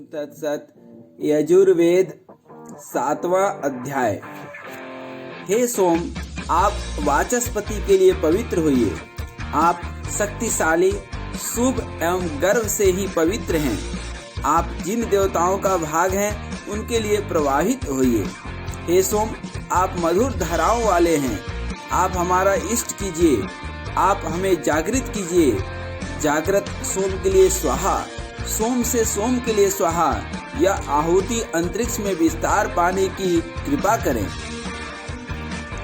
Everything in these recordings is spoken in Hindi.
तत्सत। यजुर्वेद 7वां अध्याय। हे सोम, आप वाचस्पति के लिए पवित्र होइए। आप शक्तिशाली, शुभ एवं गर्व से ही पवित्र हैं। आप जिन देवताओं का भाग हैं उनके लिए प्रवाहित होइए। हे सोम, आप मधुर धाराओं वाले हैं। आप हमारा इष्ट कीजिए। आप हमें जागृत कीजिए। जागृत सोम के लिए स्वाहा। सोम से सोम के लिए स्वाहा। यह आहुति अंतरिक्ष में विस्तार पाने की कृपा करें।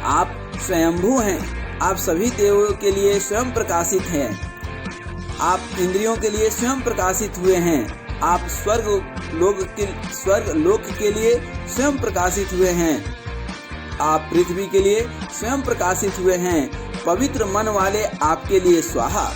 आप स्वयंभू हैं। आप सभी देवों के लिए स्वयं प्रकाशित हैं। आप इंद्रियों के लिए स्वयं प्रकाशित हुए हैं। आप स्वर्ग लोक के लिए स्वयं प्रकाशित हुए हैं। आप पृथ्वी के लिए स्वयं प्रकाशित हुए हैं। पवित्र मन वाले आपके लिए स्वाहा।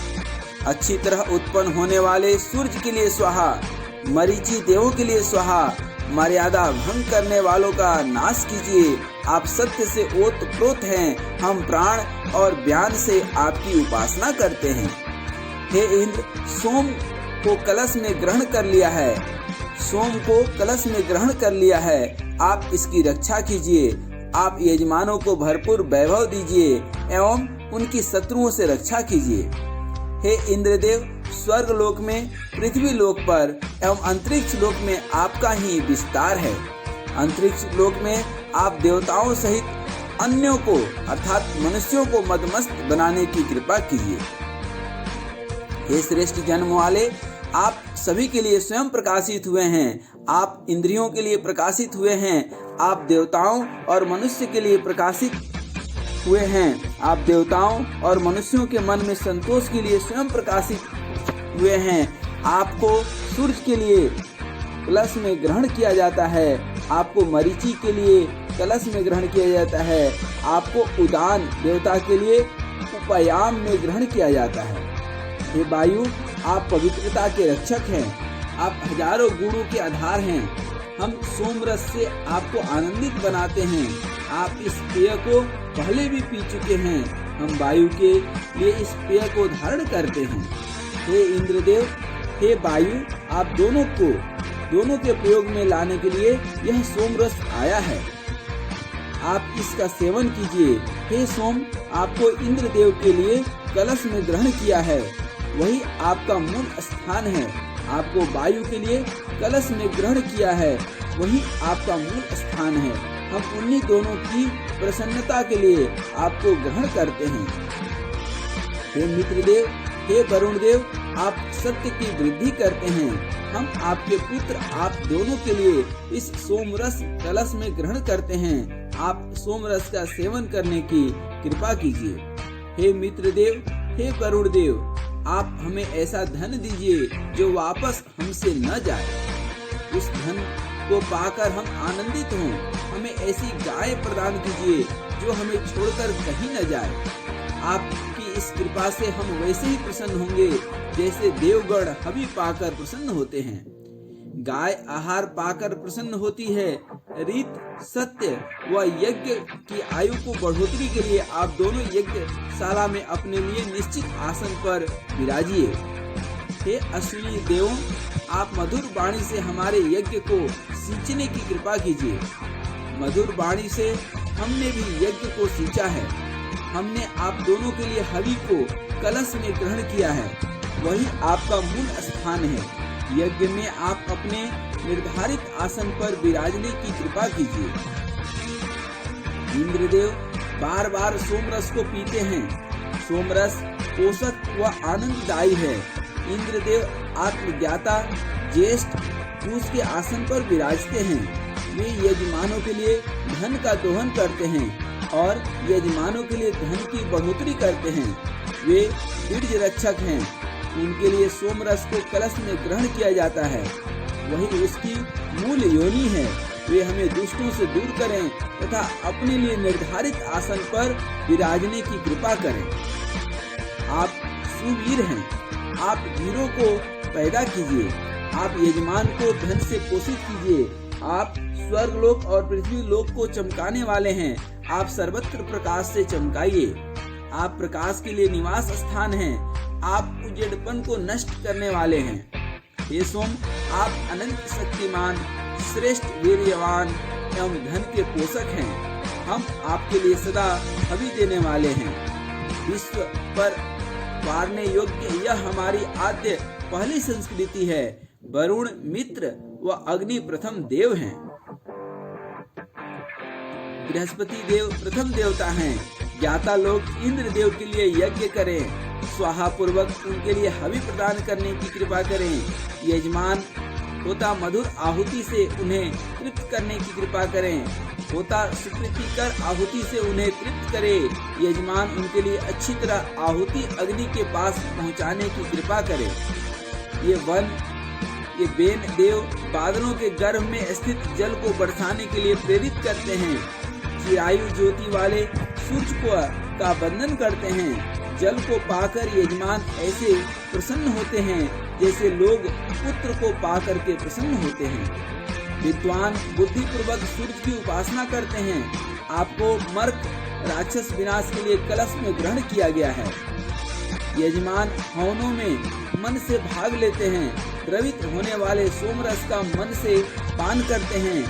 अच्छी तरह उत्पन्न होने वाले सूर्य के लिए स्वाहा। मरीचि देवों के लिए स्वाहा। मर्यादा भंग करने वालों का नाश कीजिए। आप सत्य से ओतप्रोत हैं। हम प्राण और ज्ञान से आपकी उपासना करते हैं। हे इंद्र, सोम को कलश में ग्रहण कर लिया है। सोम को कलश में ग्रहण कर लिया है। आप इसकी रक्षा कीजिए। आप यजमानों को भरपूर वैभव दीजिए एवं उनकी शत्रुओं से रक्षा कीजिए। हे इंद्रदेव, स्वर्ग लोक में, पृथ्वी लोक पर एवं अंतरिक्ष लोक में आपका ही विस्तार है। अंतरिक्ष लोक में आप देवताओं सहित अन्यों को अर्थात मनुष्यों को मदमस्त बनाने की कृपा कीजिए। हे श्रेष्ठ जन्म वाले, आप सभी के लिए स्वयं प्रकाशित हुए हैं। आप इंद्रियों के लिए प्रकाशित हुए हैं। आप देवताओं और मनुष्य के लिए प्रकाशित हुए हैं। आप देवताओं और मनुष्यों के मन में संतोष के लिए स्वयं प्रकाशित हुए हैं। आपको सूर्य के लिए कलश में ग्रहण किया जाता है। आपको मरीचि के लिए कलश में ग्रहण किया जाता है। आपको उदान देवता के लिए उपयाम में ग्रहण किया जाता है। हे वायु, आप पवित्रता के रक्षक हैं। आप हजारों गुणों के आधार हैं। हम सोमरस से आपको आनंदित बनाते हैं। आप इस पेय को पहले भी पी चुके हैं। हम वायु के लिए इस पेय को धारण करते हैं। हे इंद्रदेव, हे वायु, आप दोनों के प्रयोग में लाने के लिए यह सोमरस आया है। आप इसका सेवन कीजिए। हे सोम, आपको इंद्रदेव के लिए कलश में ग्रहण किया है। वही आपका मूल स्थान है। आपको वायु के लिए कलश में ग्रहण किया है। वही आपका मूल स्थान है। हम उन्हीं दोनों की प्रसन्नता के लिए आपको ग्रहण करते हैं। हे मित्रदेव, हे वरुण देव, आप सत्य की वृद्धि करते हैं। हम आपके पुत्र आप दोनों के लिए इस सोमरस कलश में ग्रहण करते हैं। आप सोमरस का सेवन करने की कृपा कीजिए। हे मित्रदेव, हे वरुण देव, आप हमें ऐसा धन दीजिए जो वापस हमसे न जाए। उस धन को पाकर हम आनंदित हों। हमें ऐसी गाय प्रदान कीजिए जो हमें छोड़कर कहीं न जाए। आपकी इस कृपा से हम वैसे ही प्रसन्न होंगे जैसे देवगण हवि पाकर प्रसन्न होते हैं। गाय आहार पाकर प्रसन्न होती है। रीत, सत्य व यज्ञ की आयु को बढ़ोतरी के लिए आप दोनों यज्ञशाला में अपने लिए निश्चित आसन पर विराजिए। हे अश्विनी देवों, आप मधुर वाणी से हमारे यज्ञ को सींचने की कृपा कीजिए। मधुर वाणी से हमने भी यज्ञ को सींचा है। हमने आप दोनों के लिए हवि को कलश में ग्रहण किया है। वही आपका मूल स्थान है। यज्ञ में आप अपने निर्धारित आसन पर विराजने की कृपा कीजिए। इंद्रदेव बार बार सोमरस को पीते हैं। सोमरस पोषक व आनंददायी है। इंद्रदेव आत्मज्ञाता ज्येष्ठ पुरुष के आसन पर विराजते हैं। वे यजमानों के लिए धन का दोहन करते हैं और यजमानों के लिए धन की बढ़ोतरी करते हैं। वे बीज रक्षक हैं। उनके लिए सोमरस को कलश में ग्रहण किया जाता है। वही उसकी मूल योनि है। वे हमें दुष्टों से दूर करें तथा अपने लिए निर्धारित आसन पर विराजने की कृपा करें। आप सुवीर हैं। आप वीरों को पैदा कीजिए। आप यजमान को धन से पोषित कीजिए। आप स्वर्गलोक और पृथ्वी लोक को चमकाने वाले हैं। आप सर्वत्र प्रकाश से चमकाइए। आप प्रकाश के लिए निवास स्थान हैं। आप उजड़पन को नष्ट करने वाले हैं। हे सोम, आप अनंत शक्तिमान, श्रेष्ठ वीर्यवान एवं धन के पोषक हैं। हम आपके लिए सदा हवि देने वाले हैं। विश्व पर वारने योग्य यह हमारी आद्य पहली संस्कृति है। वरुण मित्र व अग्नि प्रथम देव हैं। बृहस्पति देव प्रथम देवता हैं। ज्ञाता लोग इंद्र देव के लिए यज्ञ करें। स्वाहा पूर्वक उनके लिए हवि प्रदान करने की कृपा करें। यजमान होता मधुर आहुति से उन्हें तृप्त करने की कृपा करें। होता सुप्रीतिकर आहुति से उन्हें तृप्त करे। यजमान उनके लिए अच्छी तरह आहुति अग्नि के पास पहुंचाने की कृपा करे। ये बेन देव बादलों के गर्भ में स्थित जल को बरसाने के लिए प्रेरित करते हैं। चिरायु ज्योति वाले सूर्य का वंदन करते हैं। जल को पाकर यजमान ऐसे प्रसन्न होते हैं जैसे लोग पुत्र को पाकर के प्रसन्न होते हैं। विद्वान बुद्धि पूर्वक सूर्य की उपासना करते हैं। आपको मर्क राक्षस विनाश के लिए कलश में ग्रहण किया गया है। यजमान हवनों में मन से भाग लेते हैं। द्रवित होने वाले सोमरस का मन से पान करते हैं।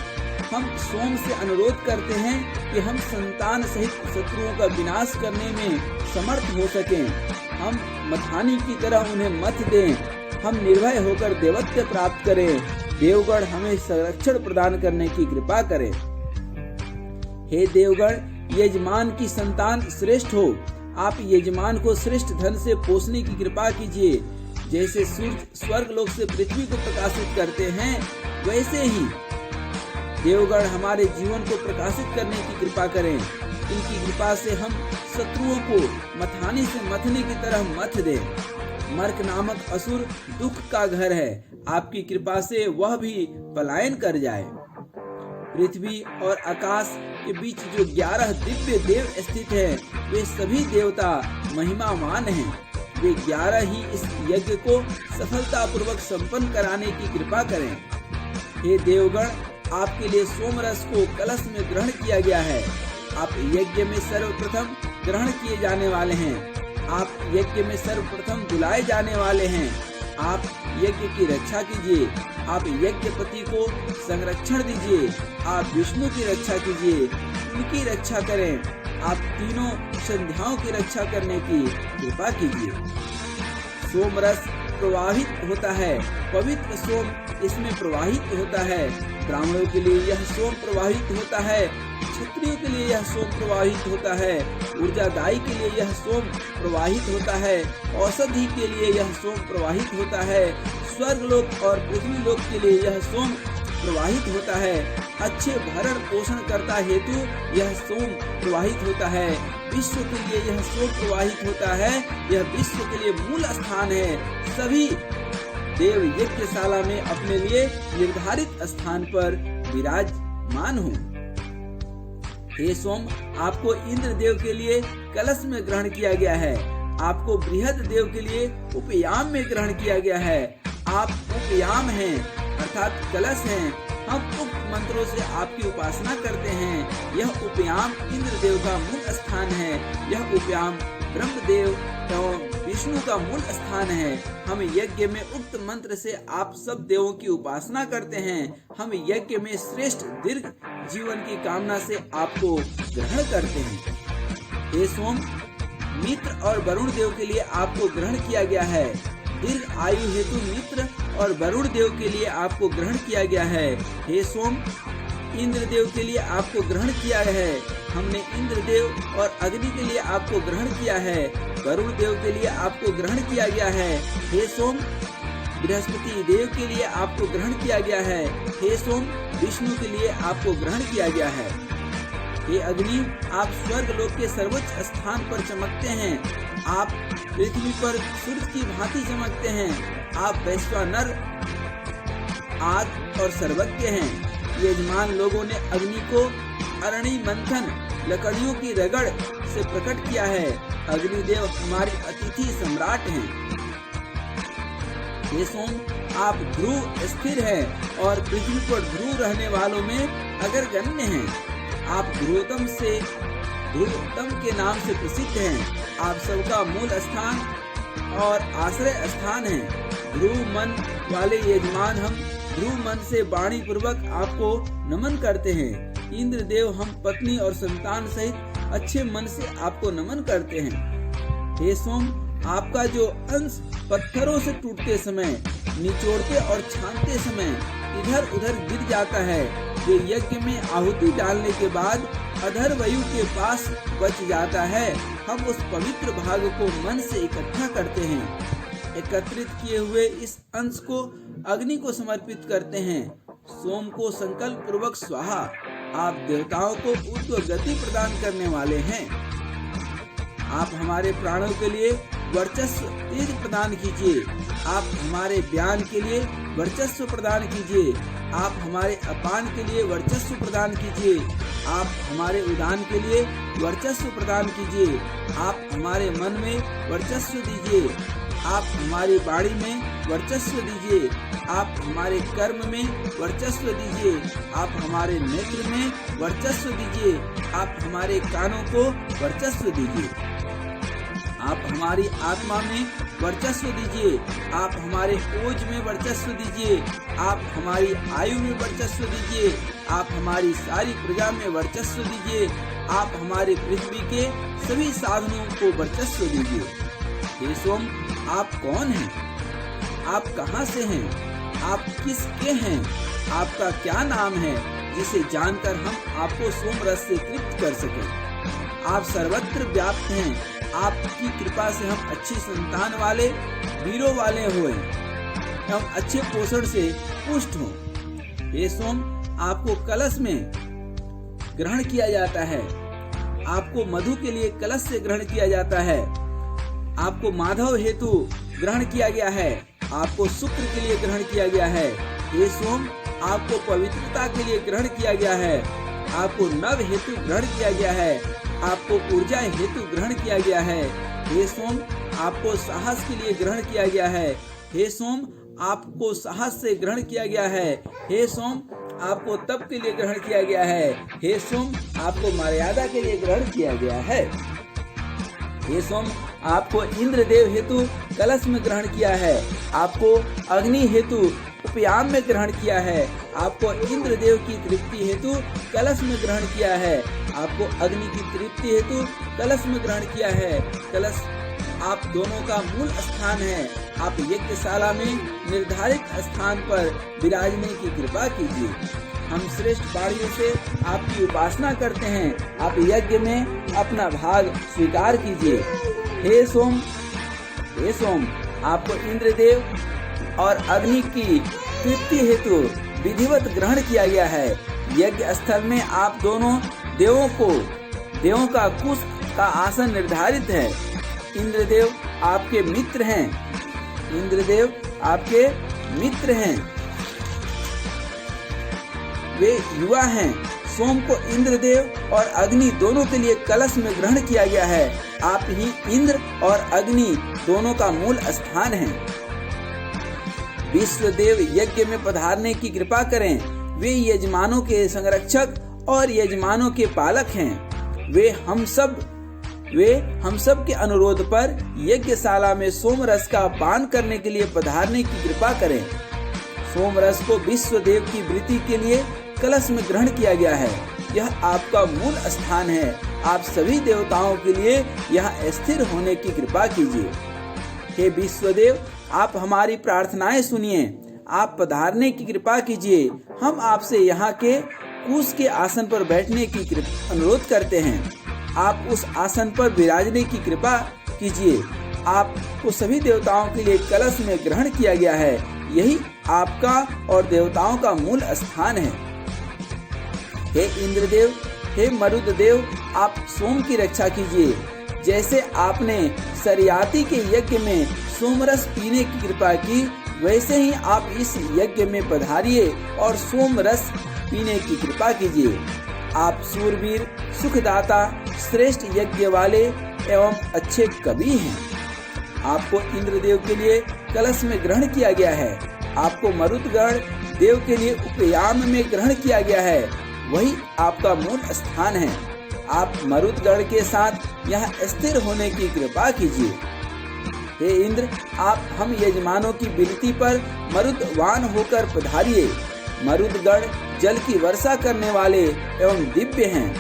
हम सोम से अनुरोध करते हैं कि हम संतान सहित शत्रुओं का विनाश करने में समर्थ हो सकें। हम मथानी की तरह उन्हें मथ दें। हम निर्भय होकर देवत्व प्राप्त करें। देवगण हमें संरक्षण प्रदान करने की कृपा करें। हे देवगण, यजमान की संतान श्रेष्ठ हो। आप यजमान को श्रेष्ठ धन से पोषने की कृपा कीजिए। जैसे सूर्य स्वर्ग लोक से पृथ्वी को प्रकाशित करते हैं, वैसे ही देवगण हमारे जीवन को प्रकाशित करने की कृपा करें। इनकी कृपा से हम शत्रुओं को मथानी से मथने की तरह मथ दें। मर्क नामक असुर दुख का घर है। आपकी कृपा से वह भी पलायन कर जाए। पृथ्वी और आकाश के बीच जो 11 दिव्य देव स्थित हैं, वे सभी देवता महिमावान हैं। वे 11 ही इस यज्ञ को सफलता पूर्वक संपन्न कराने की कृपा करें। हे देवगण, आपके लिए सोमरस को कलश में ग्रहण किया गया है। आप यज्ञ में सर्वप्रथम ग्रहण किए जाने वाले हैं। आप यज्ञ में सर्वप्रथम बुलाए जाने वाले हैं। आप यज्ञ की रक्षा कीजिए। आप यज्ञपति को संरक्षण दीजिए। आप विष्णु की रक्षा कीजिए, उनकी रक्षा करें। आप तीनों संध्याओं की रक्षा करने की कृपा कीजिए। सोमरस प्रवाहित होता है। पवित्र सोम इसमें प्रवाहित होता है। ब्राह्मणों के लिए यह सोम प्रवाहित होता है। क्षत्रियों के लिए यह सोम प्रवाहित होता है। ऊर्जादायी के लिए यह सोम प्रवाहित होता है। औषधि के लिए यह सोम प्रवाहित होता है। स्वर्गलोक और पृथ्वी लोक के लिए यह सोम प्रवाहित होता है। अच्छे भरण पोषण करता हेतु यह सोम प्रवाहित होता है। विश्व के लिए यह सोम प्रवाहित होता है। यह विश्व के लिए मूल स्थान है। सभी देव यज्ञशाला में अपने लिए निर्धारित स्थान पर विराजमान हो। हे सोम, आपको इंद्र देव के लिए कलश में ग्रहण किया गया है। आपको बृहद देव के लिए उपयाम में ग्रहण किया गया है। आप उपयाम हैं, अर्थात कलश हैं। हम उक्त मंत्रों से आपकी उपासना करते हैं। यह उपयाम इंद्र देव का मूल स्थान है। यह उपयाम ब्रह्मदेव एवं विष्णु का मूल स्थान है। हम यज्ञ में उक्त मंत्र से आप सब देवों की उपासना करते हैं। हम यज्ञ में श्रेष्ठ दीर्घ जीवन की कामना से आपको ग्रहण करते हैं। हे सोम, मित्र और वरुण देव के लिए आपको ग्रहण किया गया है। दीर्घ आयु हेतु मित्र और वरुण देव के लिए आपको ग्रहण किया गया है। हे सोम, इंद्र देव के लिए आपको ग्रहण किया है। हमने इंद्र देव और अग्नि के लिए आपको ग्रहण किया है। वरुण देव के लिए आपको ग्रहण किया गया है। हे सोम, बृहस्पति देव के लिए आपको ग्रहण किया गया है। हे सोम, विष्णु के लिए आपको ग्रहण किया गया है। हे अग्नि, आप स्वर्ग लोक के सर्वोच्च स्थान पर चमकते हैं। आप पृथ्वी पर सूर्य की भांति चमकते हैं। आप वैश्वानर, आद और सर्वज्ञ हैं। यजमान लोगों ने अग्नि को अरणि मंथन लकड़ियों की रगड़ से प्रकट किया है। अग्निदेव हमारे अतिथि सम्राट हैं। हे सोम, आप ध्रुव स्थिर हैं और पृथ्वी पर ध्रुव रहने वालों में अग्रगण्य हैं। आप ध्रुवतम के नाम से प्रसिद्ध हैं। आप सबका मूल स्थान और आश्रय स्थान हैं। ध्रुव मन वाले यजमान, हम ध्रुव मन से वाणी पूर्वक आपको नमन करते हैं। इंद्र देव, हम पत्नी और संतान सहित अच्छे मन से आपको नमन करते हैं। हे सोम, आपका जो अंश पत्थरों से टूटते समय, निचोड़ते और छानते समय इधर उधर गिर जाता है, जो यज्ञ में आहुति डालने के बाद अधर्वयु के पास बच जाता है, हम उस पवित्र भाग को मन से इकट्ठा करते हैं। एकत्रित किए हुए इस अंश को अग्नि को समर्पित करते हैं। सोम को संकल्प पूर्वक स्वाहा। आप देवताओं को ऊर्ध्व गति प्रदान करने वाले हैं। आप हमारे प्राणों के लिए वर्चस्व तेज प्रदान कीजिए। आप हमारे ज्ञान के लिए वर्चस्व प्रदान कीजिए। आप हमारे अपान के लिए वर्चस्व प्रदान कीजिए। आप हमारे उदान के लिए वर्चस्व प्रदान कीजिए। आप हमारे मन में वर्चस्व दीजिए। आप हमारी वाणी में वर्चस्व दीजिए। आप हमारे कर्म में वर्चस्व दीजिए। आप हमारे नेत्र में वर्चस्व दीजिए। आप हमारे कानों को वर्चस्व दीजिए। आप हमारी आत्मा में वर्चस्व दीजिए। आप हमारे ओज में वर्चस्व दीजिए। आप हमारी आयु में वर्चस्व दीजिए। आप हमारी सारी प्रजा में वर्चस्व दीजिए। आप हमारे पृथ्वी के सभी साधनों को वर्चस्व दीजिए। हे सोम, आप कौन हैं? आप कहाँ से हैं? आप किसके हैं? आपका क्या नाम है, जिसे जानकर हम आपको सोम रस से तृप्त कर सकें? आप सर्वत्र व्याप्त हैं। आपकी कृपा से हम अच्छी संतान वाले, वीरों वाले हुए, हम अच्छे पोषण से पुष्ट हों। हे सोम, आपको कलश में ग्रहण किया जाता है। आपको मधु के लिए कलश से ग्रहण किया जाता है। आपको माधव हेतु ग्रहण किया गया है। आपको शुक्र के लिए ग्रहण किया गया है। हे सोम, आपको पवित्रता के लिए ग्रहण किया गया है। आपको नव हेतु ग्रहण किया गया है। आपको ऊर्जा हेतु ग्रहण किया गया है। हे सोम, आपको साहस के लिए ग्रहण किया गया है। हे सोम, आपको साहस से ग्रहण किया गया है। हे सोम, आपको तप के लिए ग्रहण किया गया है। हे सोम, आपको मर्यादा के लिए ग्रहण किया गया है। हे सोम, आपको इंद्र देव हेतु कलश में ग्रहण किया है। आपको अग्नि हेतु उपयाम में ग्रहण किया है। आपको इंद्र देव की तृप्ति हेतु कलश में ग्रहण किया है। आपको अग्नि की तृप्ति हेतु कलश में ग्रहण किया है। कलश आप दोनों का मूल स्थान है। आप यज्ञशाला में निर्धारित स्थान पर विराजने की कृपा कीजिए। हम श्रेष्ठ वाणियों से आपकी उपासना करते हैं। आप यज्ञ में अपना भाग स्वीकार कीजिए। हे सोम, आपको इंद्रदेव और अग्नि की तृप्ति हेतु विधिवत ग्रहण किया गया है। यज्ञ स्थल में आप दोनों देवों का कुश का आसन निर्धारित है। इंद्रदेव आपके मित्र हैं। इंद्रदेव आपके मित्र हैं। वे युवा हैं। सोम को इंद्रदेव और अग्नि दोनों के लिए कलश में ग्रहण किया गया है। आप ही इंद्र और अग्नि दोनों का मूल स्थान है। विश्वदेव यज्ञ में पधारने की कृपा करें। वे यजमानों के संरक्षक और यजमानों के पालक हैं। वे हम सब के अनुरोध पर यज्ञशाला में सोम रस का पान करने के लिए पधारने की कृपा करें। सोम रस को विश्वदेव की वृत्ति के लिए कलश में ग्रहण किया गया है। यह आपका मूल स्थान है। आप सभी देवताओं के लिए यहाँ स्थिर होने की कृपा कीजिए। हे विश्वदेव, आप हमारी प्रार्थनाएं सुनिए। आप पधारने की कृपा कीजिए। हम आपसे यहाँ के कुश के आसन पर बैठने की अनुरोध करते हैं। आप उस आसन पर विराजने की कृपा कीजिए। आपको सभी देवताओं के लिए कलश में ग्रहण किया गया है। यही आपका और देवताओं का मूल स्थान है। हे इंद्रदेव, हे मरुददेव, आप सोम की रक्षा कीजिए। जैसे आपने सरियाती के यज्ञ में सोमरस पीने की कृपा की, वैसे ही आप इस यज्ञ में पधारिए और सोम रस पीने की कृपा कीजिए। आप सूरवीर, सुखदाता, श्रेष्ठ यज्ञ वाले एवं अच्छे कवि हैं। आपको इंद्रदेव के लिए कलश में ग्रहण किया गया है। आपको मरुदगण देव के लिए उपयाम में ग्रहण किया गया है। वही आपका मूल स्थान है। आप मरुदगण के साथ यहाँ स्थिर होने की कृपा कीजिए। हे इंद्र, आप हम यजमानों की विनती पर मरुदवान होकर पधारिए। मरुदगण जल की वर्षा करने वाले एवं दिव्य हैं।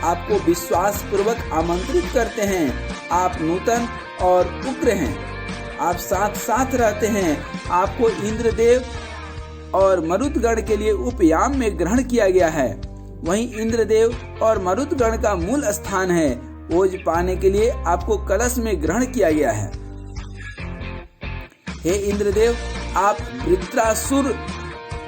आपको विश्वास पूर्वक आमंत्रित करते हैं। आप नूतन और उग्र हैं। आप साथ साथ रहते हैं। आपको इंद्रदेव और मरुदगण के लिए उपयाम में ग्रहण किया गया है। वहीं इंद्रदेव और मरुदगण का मूल स्थान है। ओज पाने के लिए आपको कलश में ग्रहण किया गया है। हे इंद्रदेव, आप वृत्रासुर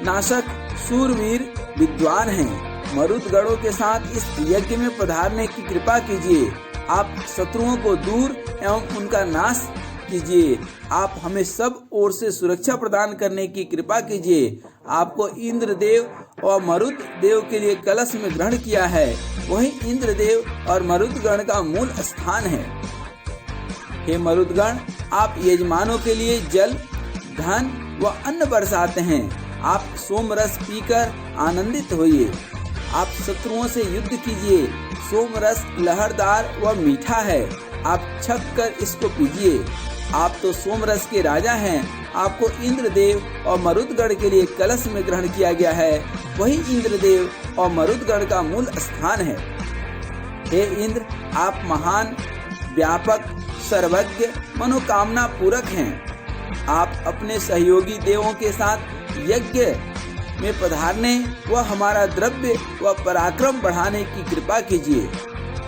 नाशक शूरवीर विद्वान हैं। मरुदगणों के साथ इस यज्ञ में पधारने की कृपा कीजिए। आप शत्रुओं को दूर एवं उनका नाश कीजिए। आप हमें सब ओर से सुरक्षा प्रदान करने की कृपा कीजिए। आपको इंद्रदेव और मरुद देव के लिए कलश में ग्रहण किया है। वही इंद्रदेव और मरुदगण का मूल स्थान है। हे मरुदगण, आप यजमानों के लिए जल, धन व अन्न बरसाते हैं। आप सोमरस पीकर आनंदित होइए। आप शत्रुओं से युद्ध कीजिए। सोमरस लहरदार व मीठा है। आप छक कर इसको पीजिए। आप तो सोमरस के राजा हैं। आपको इंद्रदेव और मरुदगण के लिए कलश में ग्रहण किया गया है। वही इंद्रदेव और मरुदगण का मूल स्थान है। हे इंद्र, आप महान, व्यापक, सर्वज्ञ, मनोकामना पूरक हैं। आप अपने सहयोगी देवों के साथ यज्ञ में पधारने व हमारा द्रव्य व पराक्रम बढ़ाने की कृपा कीजिए।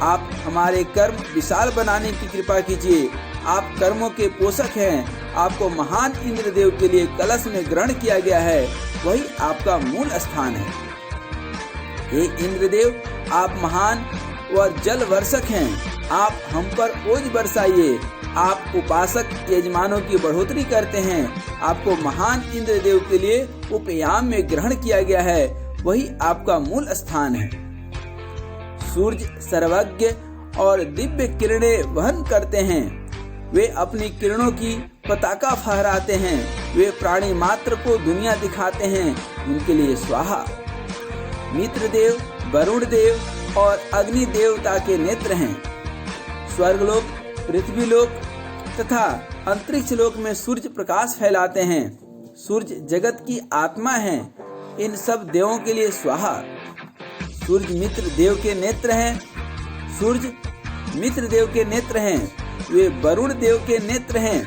आप हमारे कर्म विशाल बनाने की कृपा कीजिए। आप कर्मों के पोषक हैं। आपको महान इंद्रदेव के लिए कलश में ग्रहण किया गया है। वही आपका मूल स्थान है। हे इंद्रदेव, आप महान व जल वर्षक हैं। आप हम पर ओज बरसाइए। आप उपासक यजमानों की बढ़ोतरी करते हैं। आपको महान इंद्रदेव के लिए उपयाम में ग्रहण किया गया है। वही आपका मूल स्थान है। सूर्य सर्वज्ञ और दिव्य किरणें वहन करते हैं। वे अपनी किरणों की पताका फहराते हैं। वे प्राणी मात्र को दुनिया दिखाते हैं। उनके लिए स्वाहा। मित्रदेव, वरुण देव और अग्नि देवता के नेत्र हैं। स्वर्गलोक, पृथ्वीलोक तथा अंतरिक्ष लोक में सूर्य प्रकाश फैलाते हैं। सूर्य जगत की आत्मा है। इन सब देवों के लिए स्वाहा। सूर्य मित्र देव के नेत्र हैं। सूर्य मित्र देव के नेत्र हैं। वे वरुण देव के नेत्र हैं।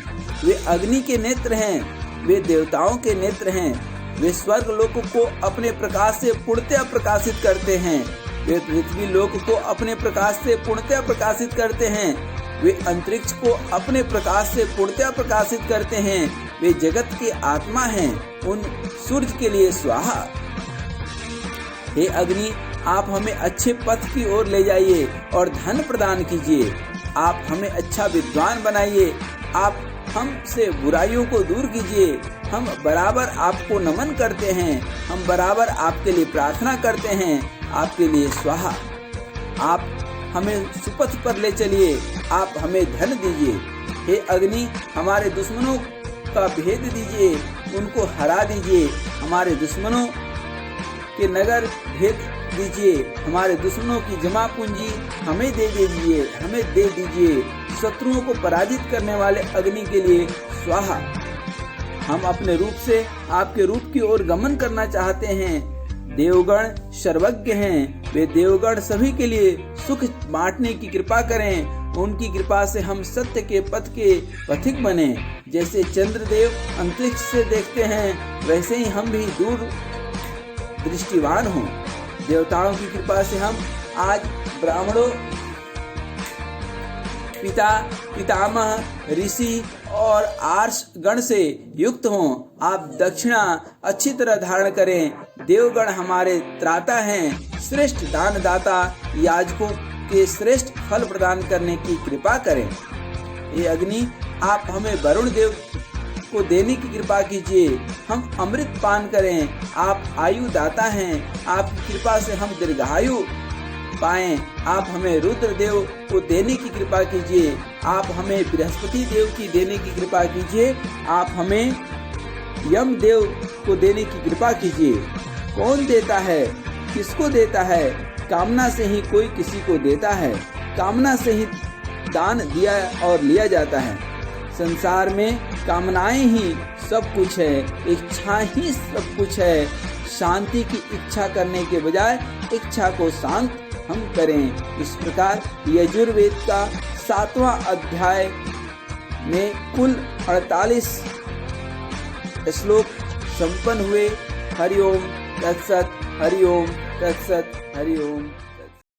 वे अग्नि के नेत्र हैं। वे देवताओं के नेत्र हैं। वे स्वर्ग लोक को अपने प्रकाश से पूर्णतया प्रकाशित करते हैं। वे पृथ्वी लोक को अपने प्रकाश से पूर्णतया प्रकाशित करते हैं। वे अंतरिक्ष को अपने प्रकाश से पूर्णतया प्रकाशित करते हैं। वे जगत के आत्मा हैं। उन सूर्य के लिए स्वाहा। हे अग्नि, आप हमें अच्छे पथ की ओर ले जाइए और धन प्रदान कीजिए। आप हमें अच्छा विद्वान बनाइए। आप हमसे बुराइयों को दूर कीजिए। हम बराबर आपको नमन करते हैं। हम बराबर आपके लिए प्रार्थना करते हैं। आपके लिए स्वाहा। आप हमें सुपथ पर ले चलिए। आप हमें धन दीजिए। हे अग्नि, हमारे दुश्मनों का भेद दीजिए। उनको हरा दीजिए। हमारे दुश्मनों के नगर भेद दीजिए। हमारे दुश्मनों की जमा पूंजी हमें दे दीजिए। हमें दे दीजिए। शत्रुओं को पराजित करने वाले अग्नि के लिए स्वाहा। हम अपने रूप से आपके रूप की ओर गमन करना चाहते हैं। देवगण सर्वज्ञ हैं। वे देवगण सभी के लिए सुख बांटने की कृपा करें। उनकी कृपा से हम सत्य के पथ के पथिक बने। जैसे चंद्रदेव अंतरिक्ष से देखते हैं, वैसे ही हम भी दूर दृष्टिवान हों। देवताओं की कृपा से हम आज ब्राह्मणों, पिता, पितामह, ऋषि और आर्ष गण से युक्त हों। आप दक्षिणा अच्छी तरह धारण करें। देवगण हमारे त्राता हैं। श्रेष्ठ दानदाता याजकों के श्रेष्ठ फल प्रदान करने की कृपा करें। ये अग्नि, आप हमें वरुण देव को देने की कृपा कीजिए। हम अमृत पान करें। आप आयु दाता हैं। आपकी कृपा से हम दीर्घायु पाएं। आप हमें रुद्र देव को देने की कृपा कीजिए। आप हमें बृहस्पति देव की देने की कृपा कीजिए। आप हमें यम देव को देने की कृपा कीजिए। कौन देता है, किसको देता है? कामना से ही कोई किसी को देता है। कामना से ही दान दिया और लिया जाता है। संसार में कामनाएं ही सब कुछ है, इच्छा ही सब कुछ है। शांति की इच्छा करने के बजाय इच्छा को शांत हम करें। इस प्रकार यजुर्वेद का 7वां अध्याय में कुल 48 श्लोक संपन्न हुए। हरि ओम तत्सत, हरि ओम तत्सत, हरि ओम।